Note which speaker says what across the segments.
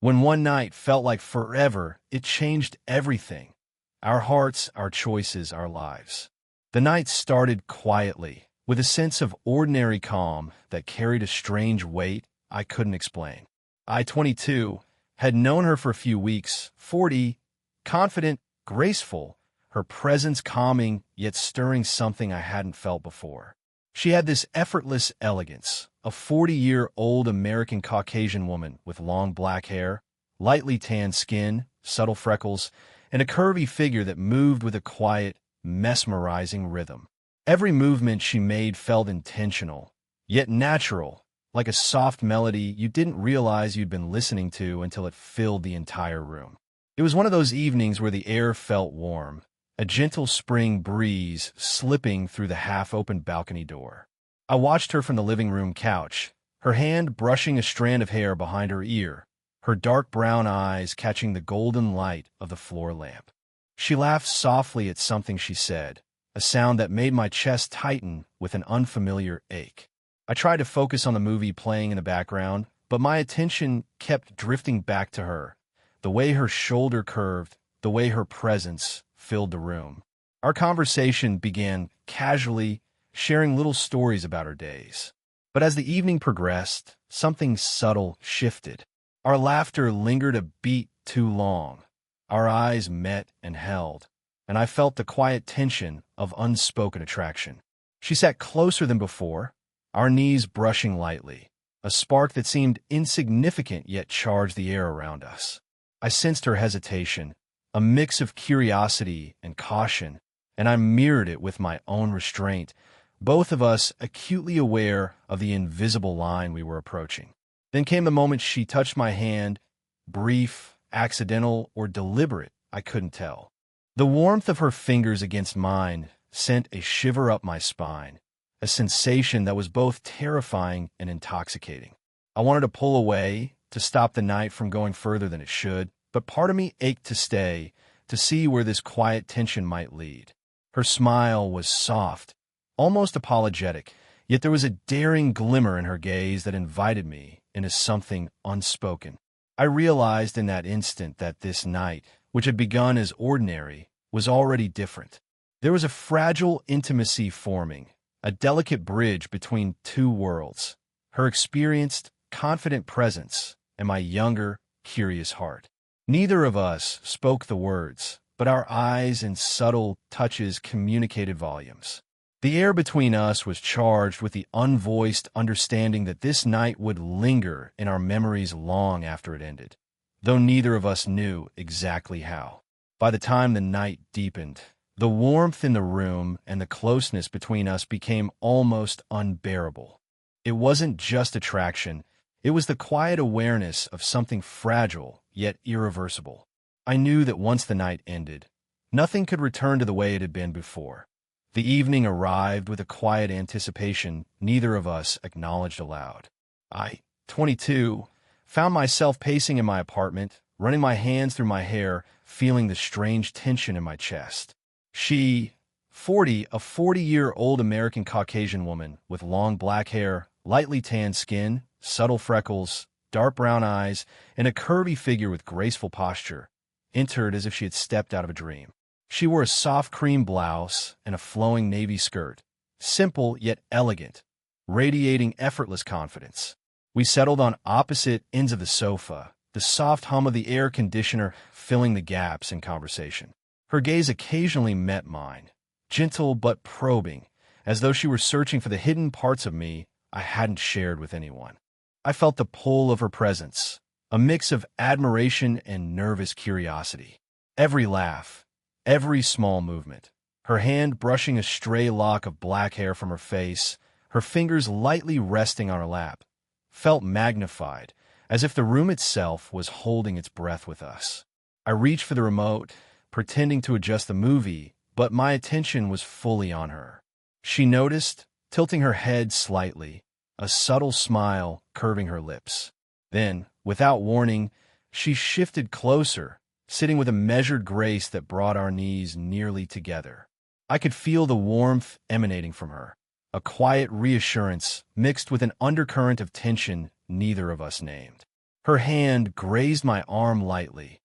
Speaker 1: When one night felt like forever, it changed everything. Our hearts, our choices, our lives. The night started quietly, with a sense of ordinary calm that carried a strange weight I couldn't explain. I, 22, had known her for a few weeks, 40, confident, graceful, her presence calming yet stirring something I hadn't felt before. She had this effortless elegance, a 40-year-old American Caucasian woman with long black hair, lightly tanned skin, subtle freckles, and a curvy figure that moved with a quiet, mesmerizing rhythm. Every movement she made felt intentional, yet natural, like a soft melody you didn't realize you'd been listening to until it filled the entire room. It was one of those evenings where the air felt warm, a gentle spring breeze slipping through the half-open balcony door. I watched her from the living room couch, her hand brushing a strand of hair behind her ear, her dark brown eyes catching the golden light of the floor lamp. She laughed softly at something she said, a sound that made my chest tighten with an unfamiliar ache. I tried to focus on the movie playing in the background, but my attention kept drifting back to her, the way her shoulder curved, the way her presence filled the room. Our conversation began casually, sharing little stories about our days. But as the evening progressed, something subtle shifted. Our laughter lingered a beat too long. Our eyes met and held, and I felt the quiet tension of unspoken attraction. She sat closer than before, our knees brushing lightly, a spark that seemed insignificant yet charged the air around us. I sensed her hesitation, a mix of curiosity and caution, and I mirrored it with my own restraint, both of us acutely aware of the invisible line we were approaching. Then came the moment she touched my hand, brief, accidental, or deliberate, I couldn't tell. The warmth of her fingers against mine sent a shiver up my spine, a sensation that was both terrifying and intoxicating. I wanted to pull away, to stop the night from going further than it should, but part of me ached to stay, to see where this quiet tension might lead. Her smile was soft, almost apologetic, yet there was a daring glimmer in her gaze that invited me into something unspoken. I realized in that instant that this night, which had begun as ordinary, was already different. There was a fragile intimacy forming, a delicate bridge between two worlds, her experienced, confident presence and my younger, curious heart. Neither of us spoke the words, but our eyes and subtle touches communicated volumes. The air between us was charged with the unvoiced understanding that this night would linger in our memories long after it ended, though neither of us knew exactly how. By the time the night deepened, the warmth in the room and the closeness between us became almost unbearable. It wasn't just attraction, it was the quiet awareness of something fragile yet irreversible. I knew that once the night ended, nothing could return to the way it had been before. The evening arrived with a quiet anticipation neither of us acknowledged aloud. I, 22, found myself pacing in my apartment, running my hands through my hair, feeling the strange tension in my chest. She, 40, a 40-year-old American Caucasian woman with long black hair, lightly tanned skin, subtle freckles, dark brown eyes, and a curvy figure with graceful posture, entered as if she had stepped out of a dream. She wore a soft cream blouse and a flowing navy skirt, simple yet elegant, radiating effortless confidence. We settled on opposite ends of the sofa, the soft hum of the air conditioner filling the gaps in conversation. Her gaze occasionally met mine, gentle but probing, as though she were searching for the hidden parts of me I hadn't shared with anyone. I felt the pull of her presence, a mix of admiration and nervous curiosity. Every laugh, every small movement, her hand brushing a stray lock of black hair from her face, her fingers lightly resting on her lap, felt magnified, as if the room itself was holding its breath with us. I reached for the remote, pretending to adjust the movie, but my attention was fully on her. She noticed, tilting her head slightly, a subtle smile curving her lips. Then, without warning, she shifted closer, sitting with a measured grace that brought our knees nearly together. I could feel the warmth emanating from her, a quiet reassurance mixed with an undercurrent of tension neither of us named. Her hand grazed my arm lightly,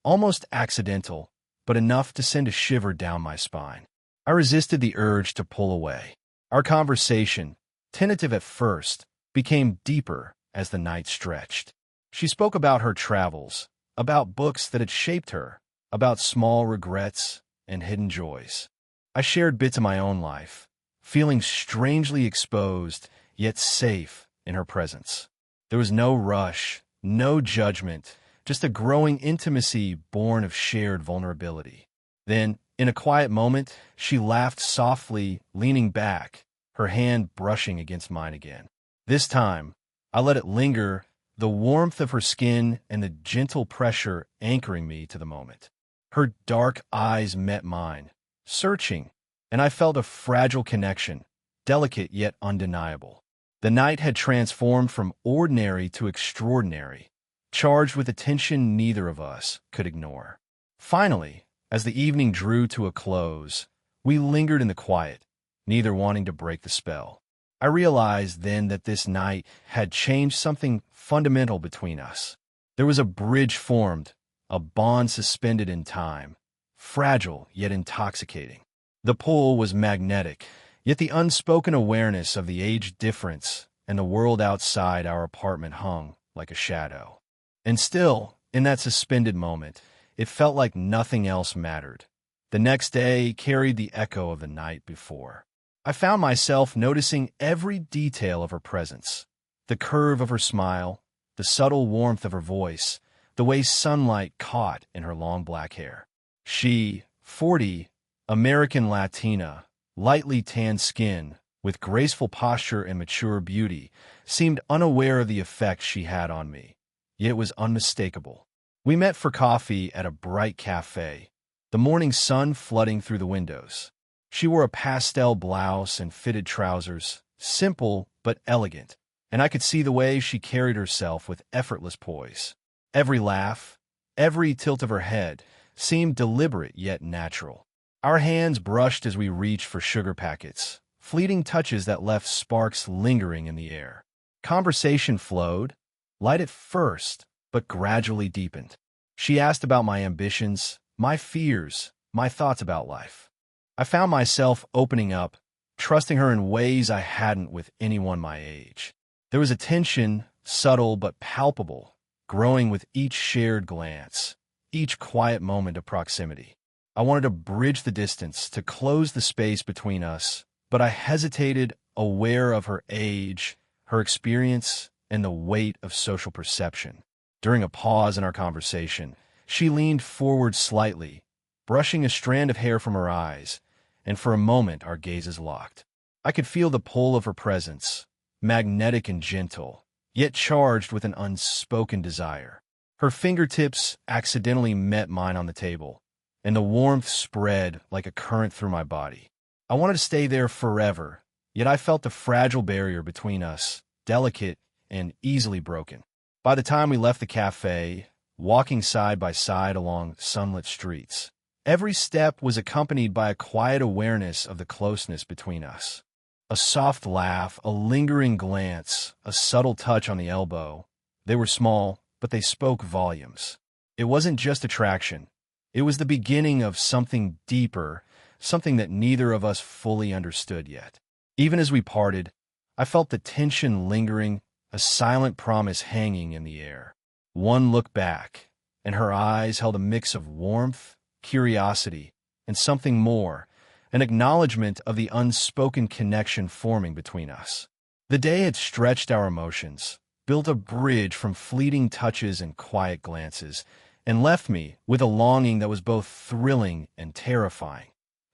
Speaker 1: almost accidental, but enough to send a shiver down my spine. I resisted the urge to pull away. Our conversation, tentative at first, became deeper as the night stretched. She spoke about her travels, about books that had shaped her, about small regrets and hidden joys. I shared bits of my own life, feeling strangely exposed, yet safe in her presence. There was no rush, no judgment, just a growing intimacy born of shared vulnerability. Then, in a quiet moment, she laughed softly, leaning back, her hand brushing against mine again. This time, I let it linger, the warmth of her skin and the gentle pressure anchoring me to the moment. Her dark eyes met mine, searching, and I felt a fragile connection, delicate yet undeniable. The night had transformed from ordinary to extraordinary, charged with a tension neither of us could ignore. Finally, as the evening drew to a close, we lingered in the quiet, neither wanting to break the spell. I realized then that this night had changed something fundamental between us. There was a bridge formed, a bond suspended in time, fragile yet intoxicating. The pull was magnetic, yet the unspoken awareness of the age difference and the world outside our apartment hung like a shadow. And still, in that suspended moment, it felt like nothing else mattered. The next day carried the echo of the night before. I found myself noticing every detail of her presence, the curve of her smile, the subtle warmth of her voice, the way sunlight caught in her long black hair. She, 40, American Latina, lightly tanned skin, with graceful posture and mature beauty, seemed unaware of the effect she had on me, yet it was unmistakable. We met for coffee at a bright cafe, the morning sun flooding through the windows. She wore a pastel blouse and fitted trousers, simple but elegant, and I could see the way she carried herself with effortless poise. Every laugh, every tilt of her head seemed deliberate yet natural. Our hands brushed as we reached for sugar packets, fleeting touches that left sparks lingering in the air. Conversation flowed, light at first, but gradually deepened. She asked about my ambitions, my fears, my thoughts about life. I found myself opening up, trusting her in ways I hadn't with anyone my age. There was a tension, subtle but palpable, growing with each shared glance, each quiet moment of proximity. I wanted to bridge the distance, to close the space between us, but I hesitated, aware of her age, her experience, and the weight of social perception. During a pause in our conversation, she leaned forward slightly, brushing a strand of hair from her eyes, and for a moment our gazes locked. I could feel the pull of her presence, magnetic and gentle, yet charged with an unspoken desire. Her fingertips accidentally met mine on the table, and the warmth spread like a current through my body. I wanted to stay there forever, yet I felt the fragile barrier between us, delicate and easily broken. By the time we left the cafe, walking side by side along sunlit streets, every step was accompanied by a quiet awareness of the closeness between us. A soft laugh, a lingering glance, a subtle touch on the elbow. They were small, but they spoke volumes. It wasn't just attraction. It was the beginning of something deeper, something that neither of us fully understood yet. Even as we parted, I felt the tension lingering, a silent promise hanging in the air. One look back, and her eyes held a mix of warmth, curiosity, and something more, an acknowledgement of the unspoken connection forming between us. The day had stretched our emotions, built a bridge from fleeting touches and quiet glances, and left me with a longing that was both thrilling and terrifying.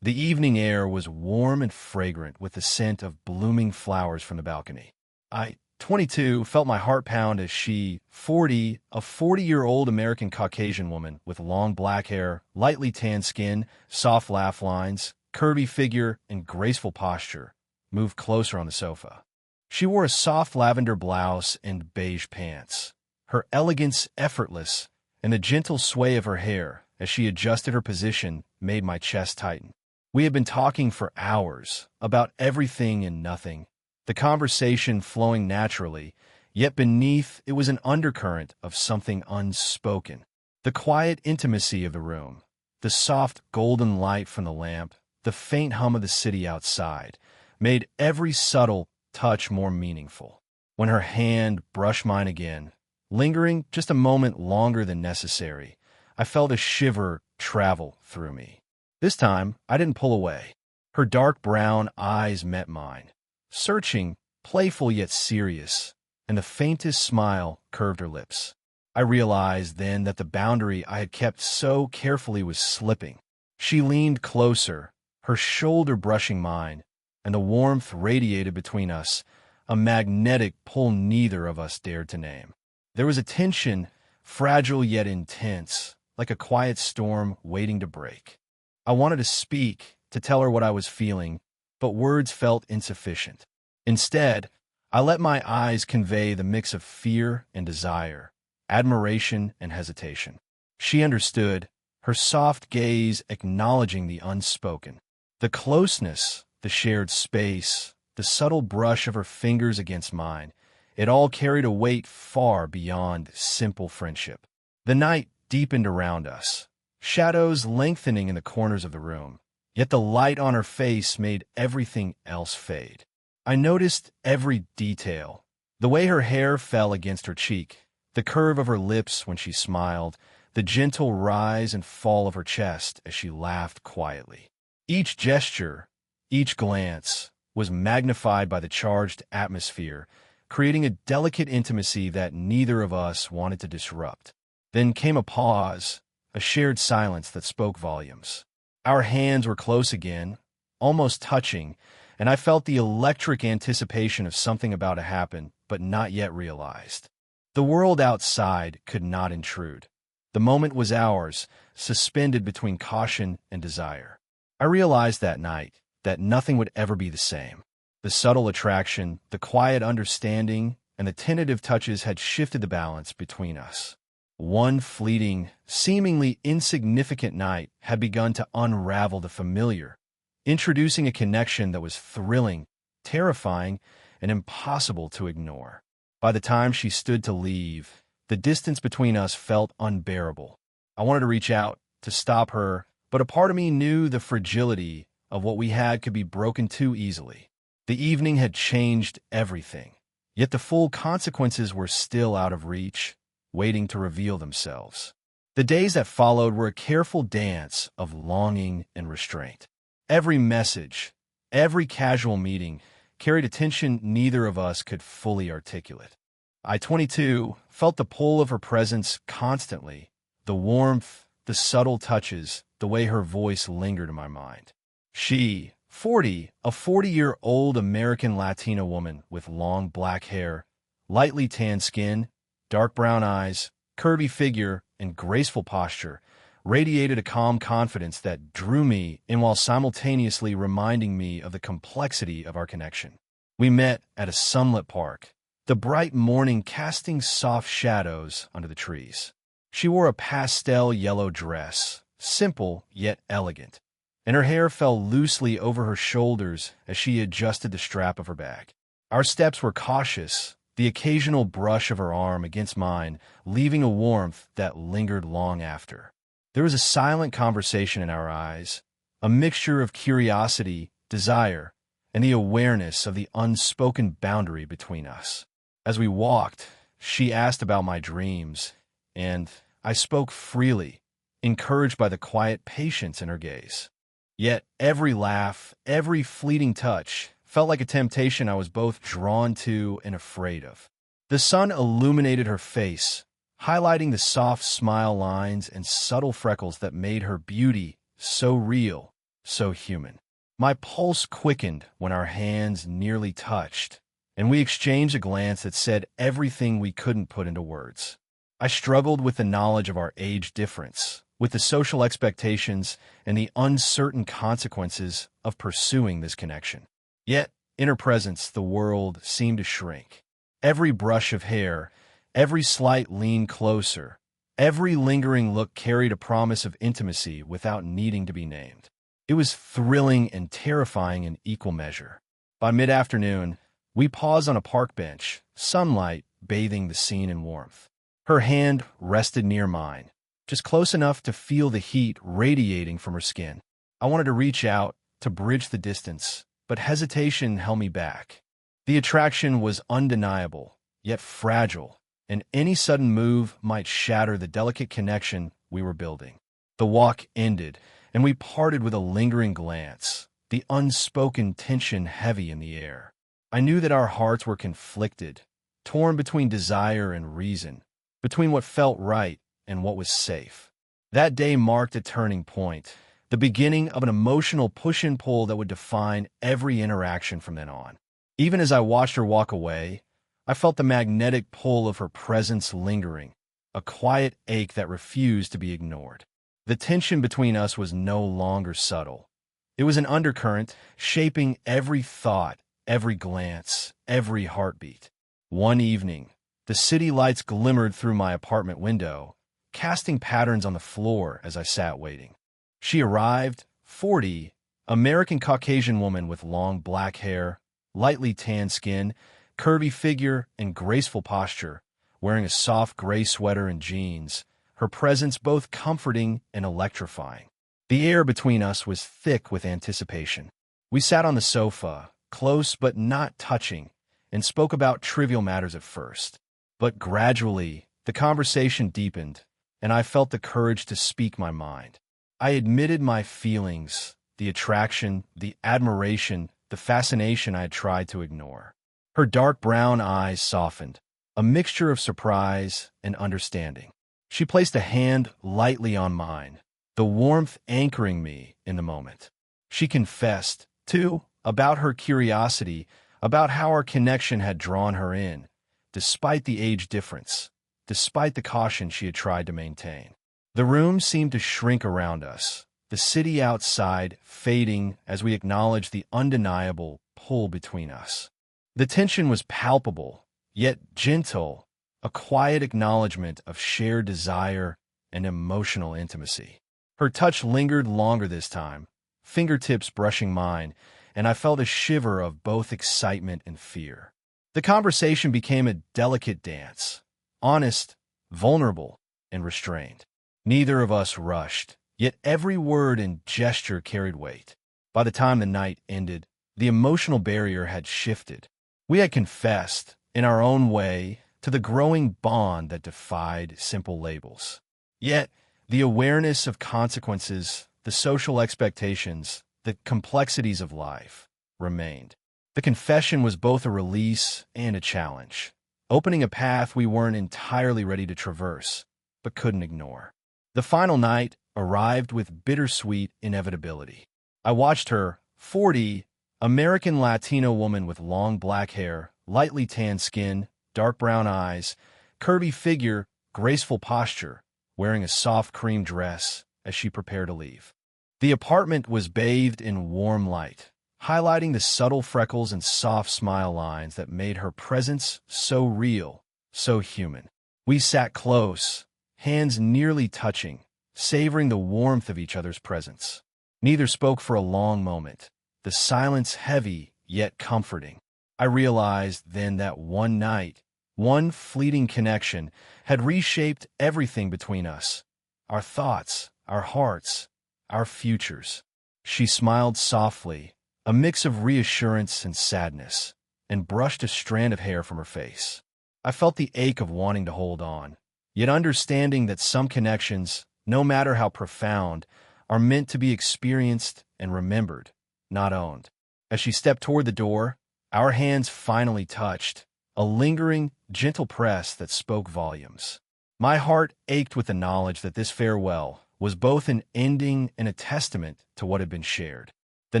Speaker 1: The evening air was warm and fragrant with the scent of blooming flowers from the balcony. I, 22, felt my heart pound as she, 40, a 40-year-old American Caucasian woman with long black hair, lightly tanned skin, soft laugh lines, curvy figure, and graceful posture, moved closer on the sofa. She wore a soft lavender blouse and beige pants, her elegance effortless, and the gentle sway of her hair as she adjusted her position made my chest tighten. We had been talking for hours about everything and nothing, the conversation flowing naturally, Yet beneath it was an undercurrent of something unspoken. The quiet intimacy of the room, the soft golden light from the lamp, the faint hum of the city outside, made every subtle touch more meaningful. When her hand brushed mine again, lingering just a moment longer than necessary, I felt a shiver travel through me. This time, I didn't pull away. Her dark brown eyes met mine, searching, playful yet serious, and the faintest smile curved her lips. I realized then that the boundary I had kept so carefully was slipping. She leaned closer, her shoulder brushing mine, and the warmth radiated between us, a magnetic pull neither of us dared to name. There was a tension, fragile yet intense, like a quiet storm waiting to break. I wanted to speak, to tell her what I was feeling, but words felt insufficient. Instead, I let my eyes convey the mix of fear and desire, admiration and hesitation. She understood, her soft gaze acknowledging the unspoken. The closeness, the shared space, the subtle brush of her fingers against mine, it all carried a weight far beyond simple friendship. The night deepened around us, shadows lengthening in the corners of the room, yet the light on her face made everything else fade. I noticed every detail, the way her hair fell against her cheek, the curve of her lips when she smiled, the gentle rise and fall of her chest as she laughed quietly. Each gesture, each glance, was magnified by the charged atmosphere, creating a delicate intimacy that neither of us wanted to disrupt. Then came a pause, a shared silence that spoke volumes. Our hands were close again, almost touching, and I felt the electric anticipation of something about to happen, but not yet realized. The world outside could not intrude. The moment was ours, suspended between caution and desire. I realized that night that nothing would ever be the same. The subtle attraction, the quiet understanding, and the tentative touches had shifted the balance between us. One fleeting, seemingly insignificant night had begun to unravel the familiar, introducing a connection that was thrilling, terrifying, and impossible to ignore. By the time she stood to leave, the distance between us felt unbearable. I wanted to reach out, to stop her, but a part of me knew the fragility of what we had could be broken too easily. The evening had changed everything, yet the full consequences were still out of reach, waiting to reveal themselves. The days that followed were a careful dance of longing and restraint. Every message, every casual meeting, carried a tension neither of us could fully articulate. I, 22, felt the pull of her presence constantly, the warmth, the subtle touches, the way her voice lingered in my mind. She, 40, a 40-year-old American Latina woman with long black hair, lightly tanned skin, dark brown eyes, curvy figure, and graceful posture, radiated a calm confidence that drew me in while simultaneously reminding me of the complexity of our connection. We met at a sunlit park, the bright morning casting soft shadows under the trees. She wore a pastel yellow dress, simple yet elegant, and her hair fell loosely over her shoulders as she adjusted the strap of her bag. Our steps were cautious, the occasional brush of her arm against mine leaving a warmth that lingered long after. There was a silent conversation in our eyes, a mixture of curiosity, desire, and the awareness of the unspoken boundary between us. As we walked, she asked about my dreams, and I spoke freely, encouraged by the quiet patience in her gaze. Yet every laugh, every fleeting touch, felt like a temptation I was both drawn to and afraid of. The sun illuminated her face, highlighting the soft smile lines and subtle freckles that made her beauty so real, so human. My pulse quickened when our hands nearly touched, and we exchanged a glance that said everything we couldn't put into words. I struggled with the knowledge of our age difference, with the social expectations and the uncertain consequences of pursuing this connection. Yet, in her presence, the world seemed to shrink. Every brush of hair, every slight lean closer, every lingering look carried a promise of intimacy without needing to be named. It was thrilling and terrifying in equal measure. By mid-afternoon, we paused on a park bench, sunlight bathing the scene in warmth. Her hand rested near mine, just close enough to feel the heat radiating from her skin. I wanted to reach out, to bridge the distance, but hesitation held me back. The attraction was undeniable, yet fragile, and any sudden move might shatter the delicate connection we were building. The walk ended, and we parted with a lingering glance, the unspoken tension heavy in the air. I knew that our hearts were conflicted, torn between desire and reason, between what felt right and what was safe. That day marked a turning point, the beginning of an emotional push and pull that would define every interaction from then on. Even as I watched her walk away, I felt the magnetic pull of her presence lingering, a quiet ache that refused to be ignored. The tension between us was no longer subtle. It was an undercurrent, shaping every thought, every glance, every heartbeat. One evening, the city lights glimmered through my apartment window, casting patterns on the floor as I sat waiting. She arrived, 40, American Caucasian woman with long black hair, lightly tanned skin, curvy figure, and graceful posture, wearing a soft gray sweater and jeans, her presence both comforting and electrifying. The air between us was thick with anticipation. We sat on the sofa, close but not touching, and spoke about trivial matters at first. But gradually, the conversation deepened, and I felt the courage to speak my mind. I admitted my feelings, the attraction, the admiration, the fascination I had tried to ignore. Her dark brown eyes softened, a mixture of surprise and understanding. She placed a hand lightly on mine, the warmth anchoring me in the moment. She confessed, too, about her curiosity, about how our connection had drawn her in, despite the age difference, despite the caution she had tried to maintain. The room seemed to shrink around us, the city outside fading as we acknowledged the undeniable pull between us. The tension was palpable, yet gentle, a quiet acknowledgement of shared desire and emotional intimacy. Her touch lingered longer this time, fingertips brushing mine, and I felt a shiver of both excitement and fear. The conversation became a delicate dance, honest, vulnerable, and restrained. Neither of us rushed, yet every word and gesture carried weight. By the time the night ended, the emotional barrier had shifted. We had confessed, in our own way, to the growing bond that defied simple labels. Yet, the awareness of consequences, the social expectations, the complexities of life, remained. The confession was both a release and a challenge, opening a path we weren't entirely ready to traverse, but couldn't ignore. The final night arrived with bittersweet inevitability. I watched her, 40, American Latino woman with long black hair, lightly tanned skin, dark brown eyes, curvy figure, graceful posture, wearing a soft cream dress as she prepared to leave. The apartment was bathed in warm light, highlighting the subtle freckles and soft smile lines that made her presence so real, so human. We sat close, hands nearly touching, savoring the warmth of each other's presence. Neither spoke for a long moment, the silence heavy yet comforting. I realized then that one night, one fleeting connection, had reshaped everything between us, our thoughts, our hearts, our futures. She smiled softly, a mix of reassurance and sadness, and brushed a strand of hair from her face. I felt the ache of wanting to hold on, yet understanding that some connections, no matter how profound, are meant to be experienced and remembered, not owned. As she stepped toward the door, our hands finally touched, a lingering, gentle press that spoke volumes. My heart ached with the knowledge that this farewell was both an ending and a testament to what had been shared. The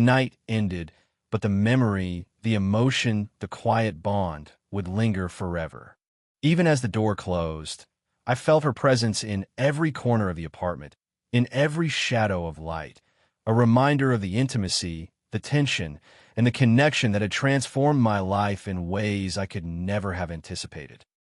Speaker 1: night ended, but the memory, the emotion, the quiet bond would linger forever. Even as the door closed, I felt her presence in every corner of the apartment, in every shadow of light, a reminder of the intimacy, the tension, and the connection that had transformed my life in ways I could never have anticipated.